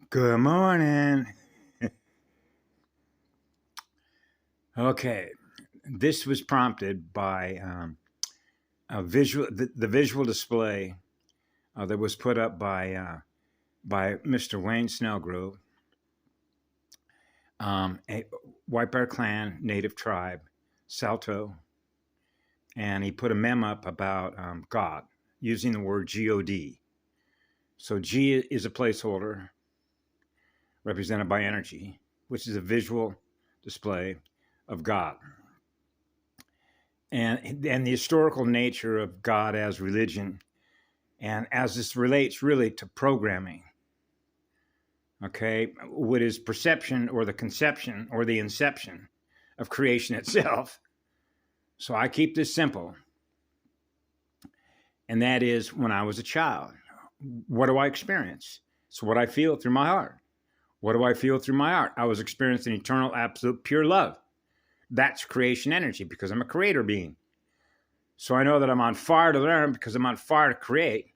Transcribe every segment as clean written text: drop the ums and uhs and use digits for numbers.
Good morning. Okay, this was prompted by the visual display that was put up by Mr. Wayne Snellgrove, a White Bear Clan native tribe, Salto, and he put a meme up about God using the word God. So G is a placeholder represented by energy, which is a visual display of God. And the historical nature of God as religion, and as this relates really to programming, okay, what is perception or the conception or the inception of creation itself. So I keep this simple, and that is when I was a child, what do I experience? It's what I feel through my heart. What do I feel through my heart? I was experiencing eternal, absolute, pure love. That's creation energy because I'm a creator being. So I know that I'm on fire to learn because I'm on fire to create.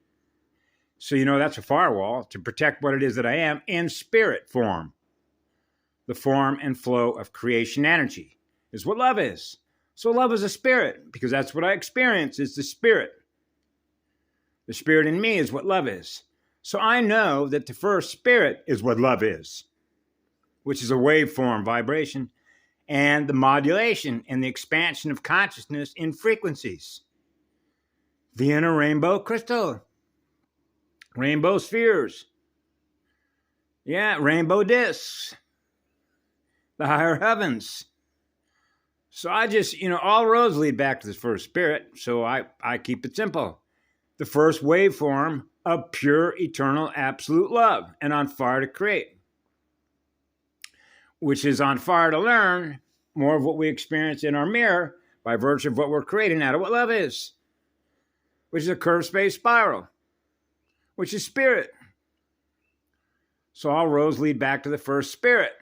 So that's a firewall to protect what it is that I am in spirit form. The form and flow of creation energy is what love is. So love is a spirit because that's what I experience is the spirit. The spirit in me is what love is. So I know that the first spirit is what love is, which is a waveform vibration, and the modulation and the expansion of consciousness in frequencies. The inner rainbow crystal, rainbow spheres, rainbow discs, the higher heavens. So I just, all roads lead back to this first spirit, so I keep it simple. The first waveform of pure, eternal, absolute love and on fire to create, which is on fire to learn more of what we experience in our mirror by virtue of what we're creating out of what love is, which is a curved space spiral, which is spirit. So all roads lead back to the first spirit.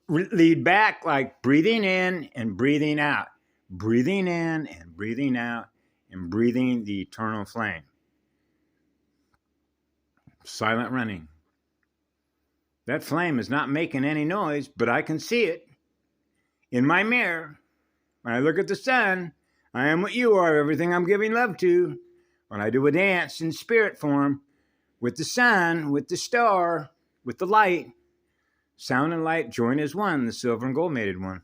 Lead back like breathing in and breathing out, breathing in and breathing out, and breathing the eternal flame. Silent running. That flame is not making any noise, but I can see it in my mirror. When I look at the sun, I am what you are, everything I'm giving love to. When I do a dance in spirit form with the sun, with the star, with the light, sound and light join as one, the silver and gold mated one.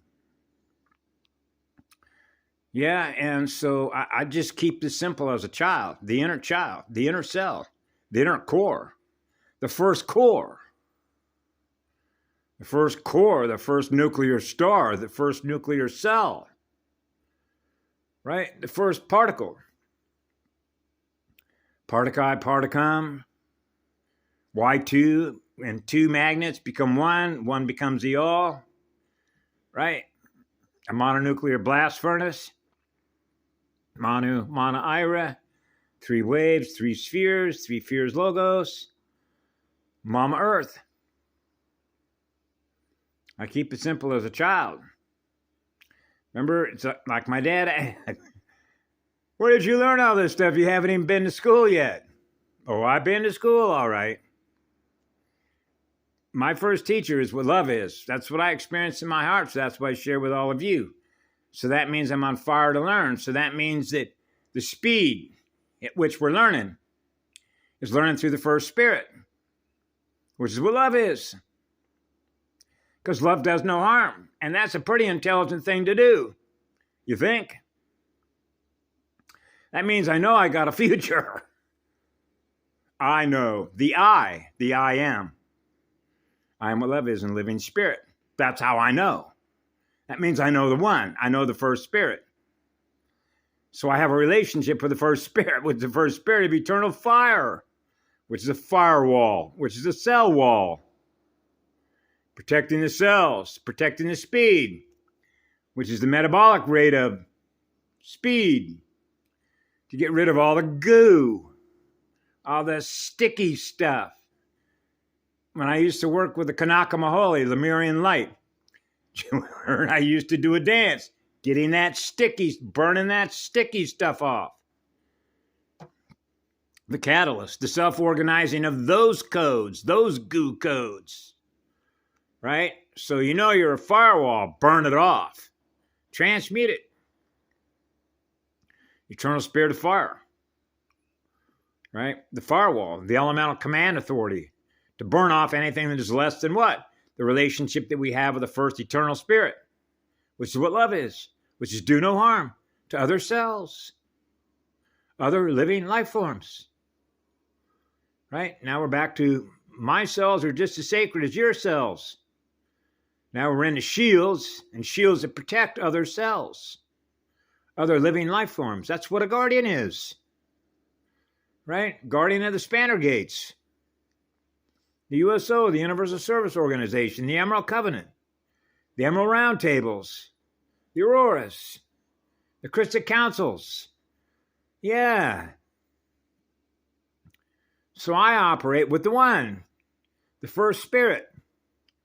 Yeah, and so I just keep this simple as a child, the inner cell, the inner core, the first core, the first nuclear star, the first nuclear cell, right? The first particle. Particle, particum, Y2, and two magnets become one becomes the all, right? A mononuclear blast furnace. Manu, Mana Ira, three waves, three spheres logos, Mama Earth. I keep it simple as a child. Remember, it's like my dad. Where did you learn all this stuff? You haven't even been to school yet. Oh, I've been to school, all right. My first teacher is what love is. That's what I experienced in my heart, so that's what I share with all of you. So that means I'm on fire to learn. So that means that the speed at which we're learning is learning through the first spirit, which is what love is. Because love does no harm. And that's a pretty intelligent thing to do. You think? That means I know I got a future. I know. The I am. I am what love is in living spirit. That's how I know. That means I know the one. I know the first spirit. So I have a relationship with the first spirit, with the first spirit of eternal fire, which is a firewall, which is a cell wall. Protecting the cells, protecting the speed, which is the metabolic rate of speed. To get rid of all the goo, all the sticky stuff. When I used to work with the Kanaka Maholi, Lemurian light, I used to do a dance, getting that sticky, burning that sticky stuff off. the catalyst, the self-organizing of those codes, those goo codes, right? So you know you're a firewall, burn it off. Transmute it. Eternal spirit of fire, right? The firewall, the elemental command authority to burn off anything that is less than what? The relationship that we have with the first eternal spirit, which is what love is, which is do no harm to other cells, other living life forms, right? Now we're back to my cells are just as sacred as your cells. Now we're into shields, and shields that protect other cells, other living life forms. That's what a guardian is, right? Guardian of the Spanner Gates, the USO, the Universal Service Organization, the Emerald Covenant, the Emerald Round Tables, the Auroras, the krystA Councils. Yeah. So I operate with the one, the first spirit,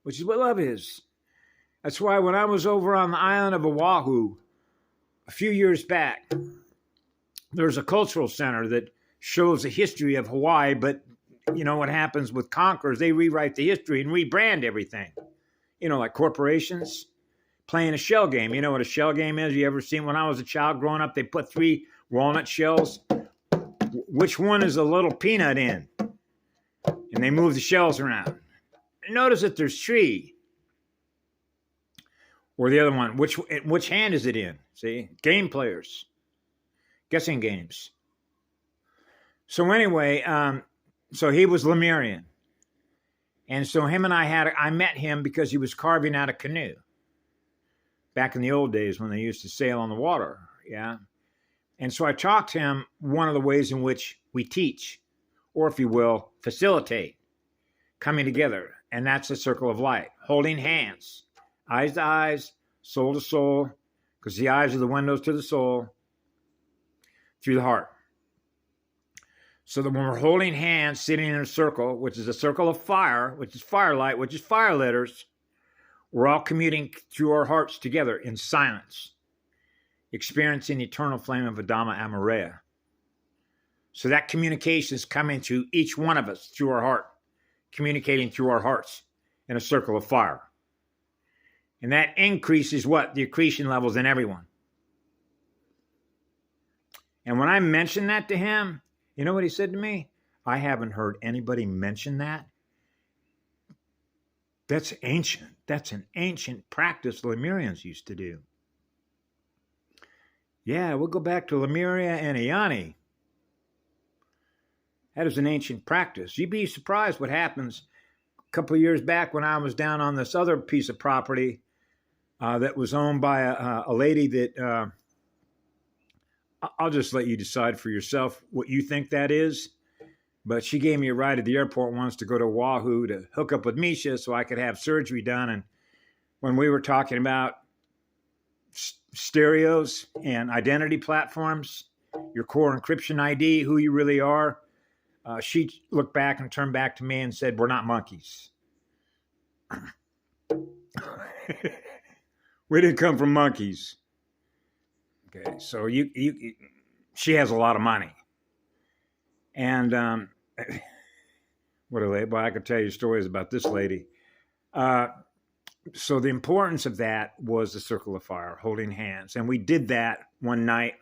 which is what love is. That's why when I was over on the island of Oahu a few years back, there's a cultural center that shows the history of Hawaii, but you know what happens with conquerors, they rewrite the history and rebrand everything. You know, like corporations playing a shell game. You know what a shell game is? You ever seen when I was a child growing up, they put 3 walnut shells. Which one is a little peanut in? And they move the shells around. Notice that there's 3. Or the other one, which hand is it in? See? Game players. Guessing games. So anyway, so he was Lemurian. And so him and I met him because he was carving out a canoe. Back in the old days when they used to sail on the water. Yeah. And so I talked to him one of the ways in which we teach, or if you will, facilitate coming together. And that's the circle of light. Holding hands. Eyes to eyes, soul to soul, because the eyes are the windows to the soul, through the heart. So that when we're holding hands, sitting in a circle, which is a circle of fire, which is firelight, which is fire letters, we're all communing through our hearts together in silence, experiencing the eternal flame of Adama Amareya. So that communication is coming to each one of us through our heart, communicating through our hearts in a circle of fire. And that increases what? The accretion levels in everyone. And when I mentioned that to him, you know what he said to me? I haven't heard anybody mention that. That's ancient. That's an ancient practice Lemurians used to do. Yeah, we'll go back to Lemuria and Iani. That is an ancient practice. You'd be surprised what happens. A couple of years back when I was down on this other piece of property that was owned by a lady that I'll just let you decide for yourself what you think that is. But she gave me a ride at the airport once to go to Oahu to hook up with Misha so I could have surgery done. And when we were talking about stereos and identity platforms, your core encryption ID, who you really are, she looked back and turned back to me and said, "We're not monkeys." We didn't come from monkeys. Okay, so she has a lot of money. And what a lady. Well, I could tell you stories about this lady. So the importance of that was the circle of fire, holding hands. And we did that one night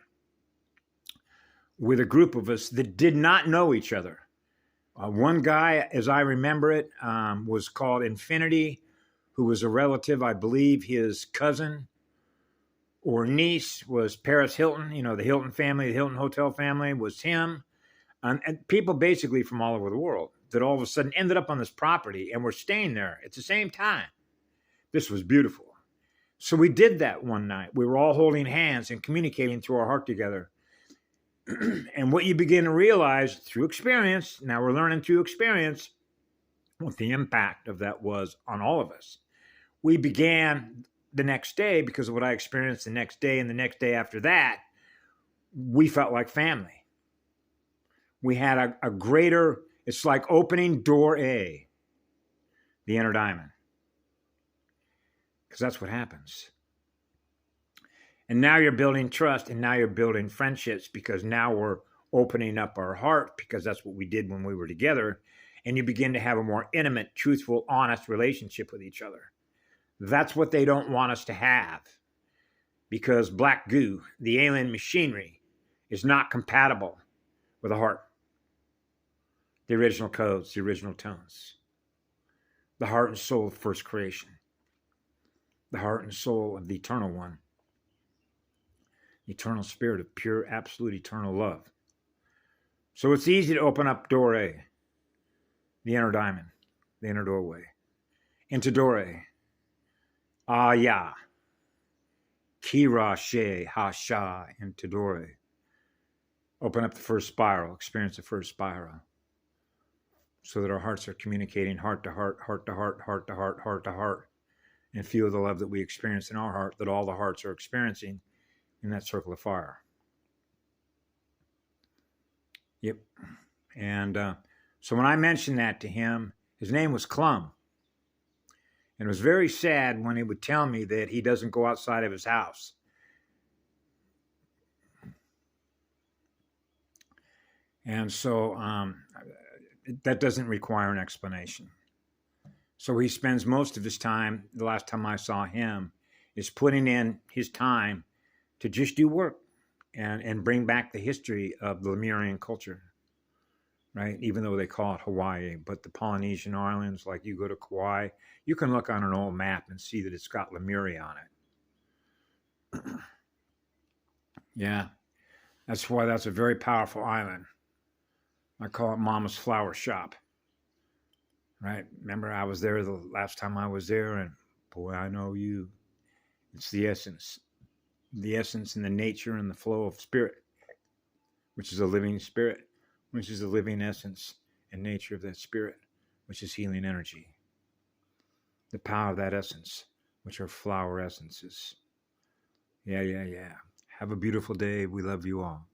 with a group of us that did not know each other. One guy, as I remember it, was called Infinity, who was a relative, I believe his cousin or niece was Paris Hilton. You know, the Hilton family, the Hilton Hotel family was him. And people basically from all over the world that all of a sudden ended up on this property and were staying there at the same time. This was beautiful. So we did that one night. We were all holding hands and communicating through our heart together. And what you begin to realize through experience, now we're learning through experience, what the impact of that was on all of us. We began the next day, because of what I experienced the next day and the next day after that, we felt like family. We had a greater, it's like opening door A, the inner diamond. Because that's what happens. And now you're building trust, and now you're building friendships, because now we're opening up our heart, because that's what we did when we were together, and you begin to have a more intimate, truthful, honest relationship with each other. That's what they don't want us to have, because black goo, the alien machinery, is not compatible with the heart. The original codes, the original tones. The heart and soul of first creation. The heart and soul of the eternal one. The eternal spirit of pure, absolute, eternal love. So it's easy to open up door A, the inner diamond, the inner doorway, into door A. Ah, ya. Kira she ha sha into door A. Open up the first spiral, experience the first spiral, so that our hearts are communicating heart to heart, heart to heart, heart to heart, heart to heart, and feel the love that we experience in our heart, that all the hearts are experiencing in that circle of fire. Yep. And so when I mentioned that to him, his name was Clum. And it was very sad when he would tell me that he doesn't go outside of his house. And so that doesn't require an explanation. So he spends most of his time, the last time I saw him, is putting in his time to just do work and bring back the history of the Lemurian culture, right? Even though they call it Hawaii, but the Polynesian islands, like you go to Kauai, you can look on an old map and see that it's got Lemuria on it. Yeah, that's why that's a very powerful island. I call it Mama's Flower Shop, right? Remember, I was there the last time I was there, and boy, I know you. It's the essence and the nature and the flow of spirit, which is a living spirit, which is the living essence and nature of that spirit, which is healing energy. The power of that essence, which are flower essences. Yeah. Have a beautiful day. We love you all.